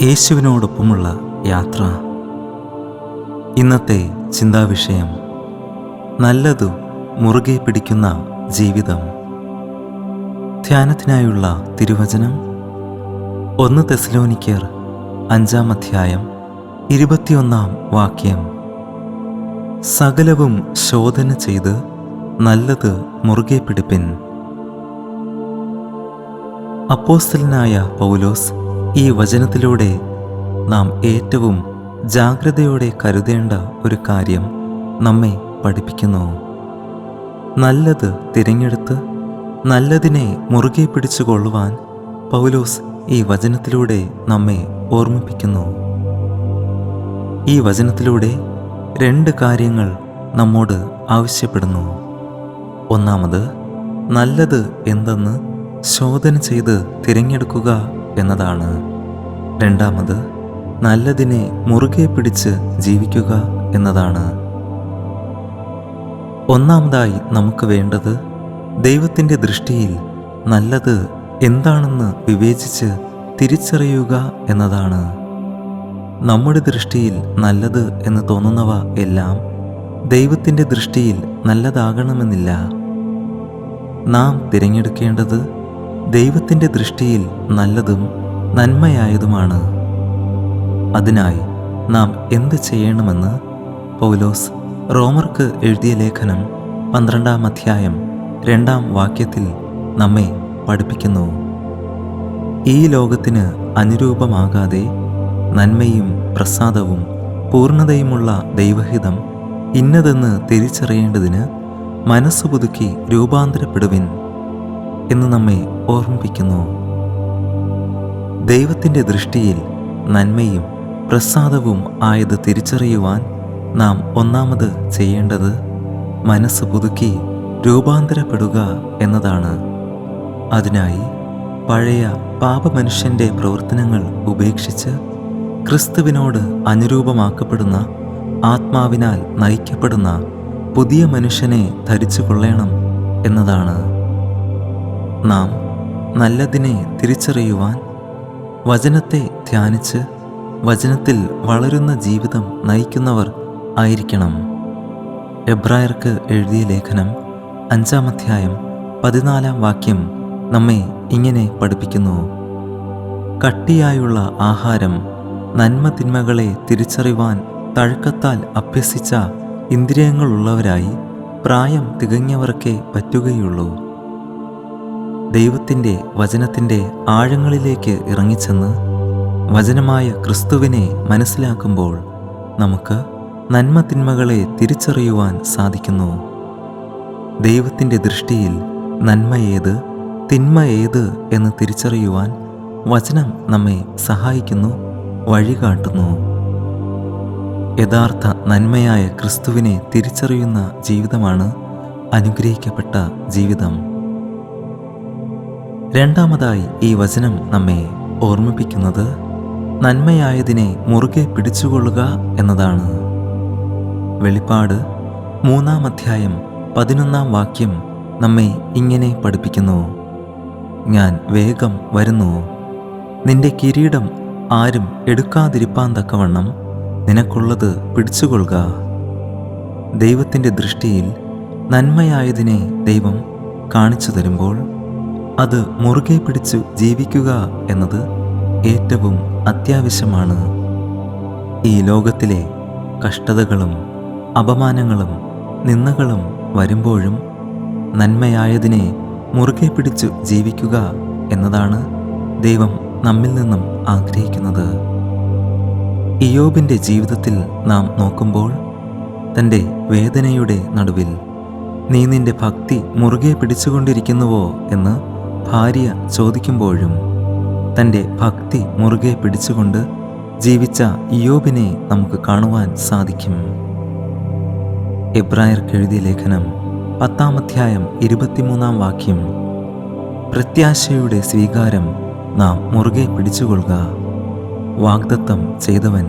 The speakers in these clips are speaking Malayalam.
യേശുവിനോടൊപ്പമുള്ള യാത്ര. ഇന്നത്തെ ചിന്താവിഷയം നല്ലതു മുറുകെ പിടിക്കുന്ന ജീവിതം. ധ്യാനത്തിനായുള്ള തിരുവചനം 1 തെസ്സലോനിക്കർ 5-ാം അധ്യായം 21-ാം വാക്യം. സകലവും ശോധന ചെയ്ത് നല്ലത് മുറുകെ പിടിപ്പിൻ. അപ്പോസ്തലനായ പൗലോസ് ഈ വചനത്തിലൂടെ നാം ഏറ്റവും ജാഗ്രതയോടെ കരുതേണ്ട ഒരു കാര്യം നമ്മെ പഠിപ്പിക്കുന്നു. നല്ലത് തിരഞ്ഞെടുത്ത് നല്ലതിനെ മുറുകെ പിടിച്ചുകൊള്ളുവാൻ പൗലോസ് ഈ വചനത്തിലൂടെ നമ്മെ ഓർമ്മിപ്പിക്കുന്നു. ഈ വചനത്തിലൂടെ 2 കാര്യങ്ങൾ നമ്മോട് ആവശ്യപ്പെടുന്നു. ഒന്നാമത്, നല്ലത് എന്തെന്ന് ശോധന ചെയ്ത് തിരഞ്ഞെടുക്കുക എന്നതാണ്. രണ്ടാമത്, നല്ലതിനെ മുറുകെ പിടിച്ച് ജീവിക്കുക എന്നതാണ്. ഒന്നാമതായി നമുക്ക് വേണ്ടത് ദൈവത്തിൻ്റെ ദൃഷ്ടിയിൽ നല്ലത് എന്താണെന്ന് വിവേചിച്ച് തിരിച്ചറിയുക എന്നതാണ്. നമ്മുടെ ദൃഷ്ടിയിൽ നല്ലത് എന്ന് തോന്നുന്നവ എല്ലാം ദൈവത്തിൻ്റെ ദൃഷ്ടിയിൽ നല്ലതാകണമെന്നില്ല. നാം തിരഞ്ഞെടുക്കേണ്ടത് ദൈവത്തിൻ്റെ ദൃഷ്ടിയിൽ നല്ലതും നന്മയായതുമാണ്. അതിനായി നാം എന്ത് ചെയ്യണമെന്ന് പൗലോസ് റോമർക്ക് എഴുതിയ ലേഖനം 12-ാം അധ്യായം 2-ാം വാക്യത്തിൽ നമ്മെ പഠിപ്പിക്കുന്നു. ഈ ലോകത്തിന് അനുരൂപമാകാതെ നന്മയും പ്രസാദവും പൂർണ്ണതയുമുള്ള ദൈവഹിതം ഇന്നതെന്ന് തിരിച്ചറിയേണ്ടതിന് മനസ്സു പുതുക്കി രൂപാന്തരപ്പെടുവിൻ എന്ന് നമ്മെ ഓർമ്മിപ്പിക്കുന്നു. ദൈവത്തിൻ്റെ ദൃഷ്ടിയിൽ നന്മയും പ്രസാദവും ആയത് തിരിച്ചറിയുവാൻ നാം ഒന്നാമത് ചെയ്യേണ്ടത് മനസ്സ് പുതുക്കി രൂപാന്തരപ്പെടുക എന്നതാണ്. അതിനായി പഴയ പാപമനുഷ്യൻ്റെ പ്രവർത്തനങ്ങൾ ഉപേക്ഷിച്ച് ക്രിസ്തുവിനോട് അനുരൂപമാക്കപ്പെടുന്ന ആത്മാവിനാൽ നയിക്കപ്പെടുന്ന പുതിയ മനുഷ്യനെ ധരിച്ചു കൊള്ളണം എന്നതാണ്. നാം നല്ലതിനെ തിരിച്ചറിയുവാൻ വചനത്തെ ധ്യാനിച്ച് വചനത്തിൽ വളരുന്ന ജീവിതം നയിക്കുന്നവർ ആയിരിക്കണം. എബ്രായർക്ക് എഴുതിയ ലേഖനം 5-ാം അധ്യായം 14-ാം വാക്യം നമ്മെ ഇങ്ങനെ പഠിപ്പിക്കുന്നു. കട്ടിയായുള്ള ആഹാരം നന്മ തിന്മകളെ തിരിച്ചറിവാൻ തഴക്കത്താൽ അഭ്യസിച്ച ഇന്ദ്രിയങ്ങളുള്ളവരായി പ്രായം തികഞ്ഞവർക്കേ പറ്റുകയുള്ളൂ. ദൈവത്തിൻ്റെ വചനത്തിൻ്റെ ആഴങ്ങളിലേക്ക് ഇറങ്ങിച്ചെന്ന് വചനമായ ക്രിസ്തുവിനെ മനസ്സിലാക്കുമ്പോൾ നമുക്ക് നന്മ തിന്മകളെ തിരിച്ചറിയുവാൻ സാധിക്കുന്നു. ദൈവത്തിൻ്റെ ദൃഷ്ടിയിൽ നന്മ ഏത് തിന്മ ഏത് എന്ന് തിരിച്ചറിയുവാൻ വചനം നമ്മെ സഹായിക്കുന്നു, വഴികാട്ടുന്നു. യഥാർത്ഥ നന്മയായ ക്രിസ്തുവിനെ തിരിച്ചറിയുന്ന ജീവിതമാണ് അനുഗ്രഹിക്കപ്പെട്ട ജീവിതം. രണ്ടാമതായി ഈ വചനം നമ്മെ ഓർമ്മിപ്പിക്കുന്നത് നന്മയായതിനെ മുറുകെ പിടിച്ചുകൊള്ളുക എന്നതാണ്. വെളിപ്പാട് 3-ാം അധ്യായം 11-ാം വാക്യം നമ്മെ ഇങ്ങനെ പഠിപ്പിക്കുന്നു. ഞാൻ വേഗം വരുന്നു, നിന്റെ കിരീടം ആരും എടുക്കാതിരിപ്പാൻ തക്കവണ്ണം നിനക്കുള്ളത് പിടിച്ചുകൊള്ളുക. ദൈവത്തിൻ്റെ ദൃഷ്ടിയിൽ നന്മയായതിനെ ദൈവം കാണിച്ചു തരുമ്പോൾ അത് മുറുകെ പിടിച്ചു ജീവിക്കുക എന്നത് ഏറ്റവും അത്യാവശ്യമാണ്. ഈ ലോകത്തിലെ കഷ്ടതകളും അപമാനങ്ങളും നിന്ദകളും വരുമ്പോഴും നന്മയായതിനെ മുറുകെ പിടിച്ചു ജീവിക്കുക എന്നതാണ് ദൈവം നമ്മിൽ നിന്നും ആഗ്രഹിക്കുന്നത്. ഇയ്യോബിൻ്റെ ജീവിതത്തിൽ നാം നോക്കുമ്പോൾ തൻ്റെ വേദനയുടെ നടുവിൽ നീ നിന്റെ ഭക്തി മുറുകെ പിടിച്ചുകൊണ്ടിരിക്കുന്നുവോ എന്ന് ഭാര്യ ചോദിക്കുമ്പോഴും തൻ്റെ ഭക്തി മുറുകെ പിടിച്ചുകൊണ്ട് ജീവിച്ച ഇയ്യോബിനെ നമുക്ക് കാണുവാൻ സാധിക്കും. എബ്രായർക്ക് എഴുതിയ ലേഖനം 10-ാം അധ്യായം 23-ാം വാക്യം. പ്രത്യാശയുടെ സ്വീകാരം നാം മുറുകെ പിടിച്ചുകൊള്ളുക. വാഗ്ദത്തം ചെയ്തവൻ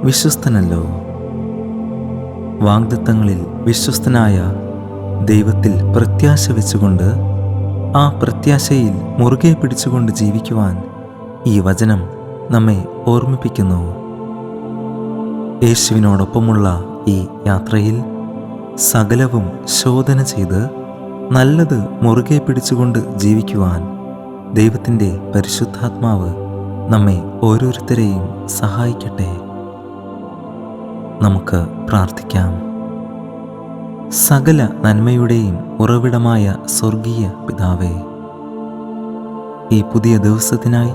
വിശ്വസ്തനല്ലോ. വാഗ്ദത്തങ്ങളിൽ വിശ്വസ്തനായ ദൈവത്തിൽ പ്രത്യാശ വെച്ചുകൊണ്ട് ആ പ്രത്യാശയിൽ മുറുകെ പിടിച്ചുകൊണ്ട് ജീവിക്കുവാൻ ഈ വചനം നമ്മെ ഓർമ്മിപ്പിക്കുന്നു. യേശുവിനോടൊപ്പമുള്ള ഈ യാത്രയിൽ സകലവും ശോധന ചെയ്ത് നല്ലത് മുറുകെ പിടിച്ചുകൊണ്ട് ജീവിക്കുവാൻ ദൈവത്തിൻ്റെ പരിശുദ്ധാത്മാവ് നമ്മെ ഓരോരുത്തരെയും സഹായിക്കട്ടെ. നമുക്ക് പ്രാർത്ഥിക്കാം. സകല നന്മയുടെയും ഉറവിടമായ സ്വർഗീയ പിതാവേ, ഈ പുതിയ ദിവസത്തിനായി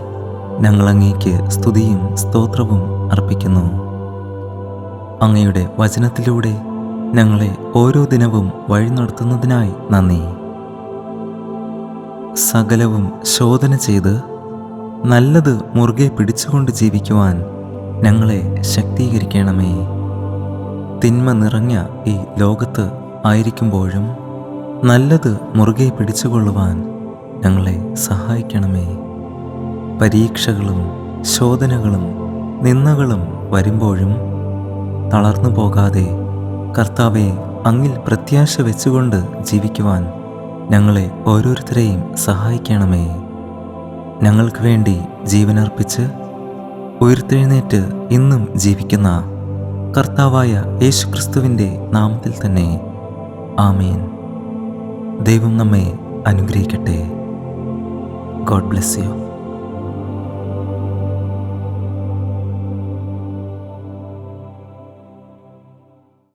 ഞങ്ങൾ അങ്ങേക്ക് സ്തുതിയും സ്തോത്രവും അർപ്പിക്കുന്നു. അങ്ങയുടെ വചനത്തിലൂടെ ഞങ്ങളെ ഓരോ ദിനവും വഴി നടത്തുന്നതിനായി നന്ദി. സകലവും ശോധന ചെയ്ത് നല്ലത് മുറുകെ പിടിച്ചുകൊണ്ട് ജീവിക്കുവാൻ ഞങ്ങളെ ശക്തീകരിക്കണമേ. തിന്മ നിറഞ്ഞ ഈ ലോകത്ത് ആയിരിക്കുമ്പോഴും നല്ലത് മുറുകെ പിടിച്ചുകൊള്ളുവാൻ ഞങ്ങളെ സഹായിക്കണമേ. പരീക്ഷകളും ശോധനകളും നിന്ദകളും വരുമ്പോഴും തളർന്നു പോകാതെ കർത്താവെ അങ്ങിൽ പ്രത്യാശ വെച്ചുകൊണ്ട് ജീവിക്കുവാൻ ഞങ്ങളെ ഓരോരുത്തരെയും സഹായിക്കണമേ. ഞങ്ങൾക്ക് വേണ്ടി ജീവനർപ്പിച്ച് ഉയർത്തെഴുന്നേറ്റ് ഇന്നും ജീവിക്കുന്ന കർത്താവായ യേശുക്രിസ്തുവിൻ്റെ നാമത്തിൽ തന്നെ ആമേൻ. ദൈവം നമ്മെ അനുഗ്രഹിക്കട്ടെ. God bless you.